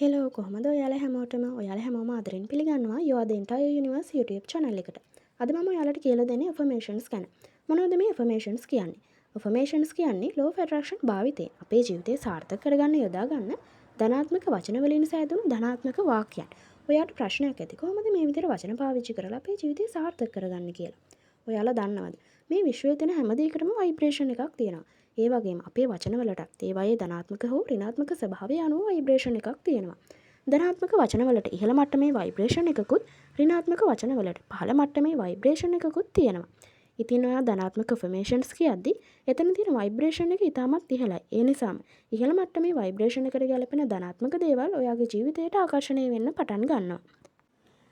Hello කොහොමද ඔයාලා හැමෝටම ඔයාලා හැමෝම ආදරෙන් පිළිගන්නවා You are the entire universe YouTube channel එකට. අද මම ඔයාලට කියලා දෙන්නේ affirmations ගැන. මොනවද මේ affirmations කියන්නේ? affirmations කියන්නේ law of attraction භාවිතයෙන් අපේ ජීවිතය සාර්ථක කරගන්න යොදා ගන්න ධනාත්මක වචන වලින් සෑදුණු ධනාත්මක වාක්‍යයන්. ඔයාට ප්‍රශ්නයක් ඇති කොහොමද මේ විදිහට වචන පාවිච්චි කරලා අපේ ජීවිතය සාර්ථක කරගන්නේ කියලා? ඔයාලා දන්නවද? මේ විශ්වයේ තියෙන හැම දෙයකටම ভাইබ්‍රේෂන් එකක් තියෙනවා. ඒ වගේම අපේ වචනවලටත් ඒවායේ ධනාත්මක හෝ ඍණාත්මක ස්වභාවය අනුව ভাইබ්‍රේෂන් එකක් තියෙනවා. ධනාත්මක වචනවලට ඉහළ මට්ටමේ ভাইබ්‍රේෂන් එකකුත් ඍණාත්මක වචනවලට පහළ මට්ටමේ ভাইබ්‍රේෂන් එකකුත් තියෙනවා. ඉතින් ඔයා ධනාත්මක affirmations කියද්දි එතන තියෙන ভাইබ්‍රේෂන් එක ඉතාමත් ඉහළයි. ඒ නිසාම ඉහළ මට්ටමේ ভাইබ්‍රේෂන් එකට ගැලපෙන ධනාත්මක දේවල් ඔයාගේ ජීවිතයට ආකර්ෂණය වෙන්න පටන් ගන්නවා.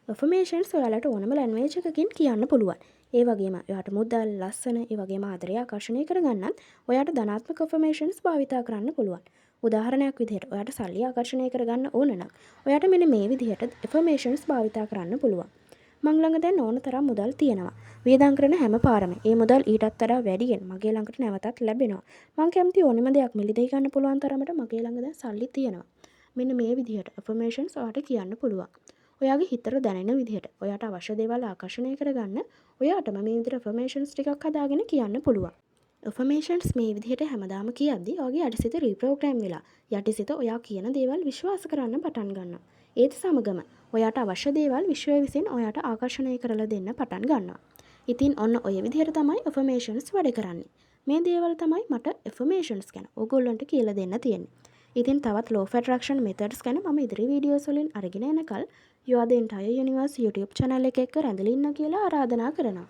affirmations ඔයාලට ඕනම ලැන්ග්වේජ් එකකින් කියන්න පුළුවන්. ඒ වගේම ඔයාට මුදල්, ලස්සන, ඒ වගේම ආදරය ආකර්ෂණය කරගන්නත් ඔයාට ධනාත්මක affirmations භාවිතා කරන්න පුළුවන්. උදාහරණයක් විදිහට ඔයාට සල්ලි ආකර්ෂණය කරගන්න ඕන නම් ඔයාට මෙන්න මේ විදිහට affirmations භාවිතා කරන්න පුළුවන්. මං ළඟ දැන් ඕන තරම් මුදල් තියෙනවා. වියදම් කරන හැම පාරම ඒ මුදල් ඊටත් වඩා වැඩියෙන් මගේ ළඟට නැවතත් ලැබෙනවා. මං කැමති ඕනෙම දෙයක් මිලදී ගන්න පුළුවන් තරමට මගේ ළඟ දැන් සල්ලි තියෙනවා. මෙන්න මේ විදිහට affirmations ඔයාට කියන්න පුළුවන්. ඔයාගේ හිතට දැනෙන විදිහට ඔයාට අවශ්‍ය දේවල් ආකර්ෂණය කරගන්න ඔයාටම මේ විදිහට affirmations ටිකක් හදාගෙන කියන්න පුළුවන්. affirmations මේ විදිහට හැමදාම කියද්දි ඔයාගේ යටිසිත රීප්‍රෝග්‍රෑම් වෙලා යටිසිත ඔයා කියන දේවල් විශ්වාස කරන්න පටන් ගන්නවා. ඒත් සමගම ඔයාට අවශ්‍ය දේවල් විශ්වය විසින් ඔයාට ආකර්ෂණය කරලා දෙන්න පටන් ගන්නවා. ඉතින් ඔන්න ඔය විදිහට තමයි affirmations වැඩ කරන්නේ. මේ දේවල් තමයි මට affirmations ගැන ඕගොල්ලන්ට කියලා දෙන්න තියෙන්නේ. ඉතින් තවත් law of attraction methods ගැන මම ඉදිරි වීඩියෝස් වලින් අරගෙන එනකල් You are the entire universe YouTube channel එක එක්ක රැඳිලා ඉන්න කියලා ආරාධනා කරනවා.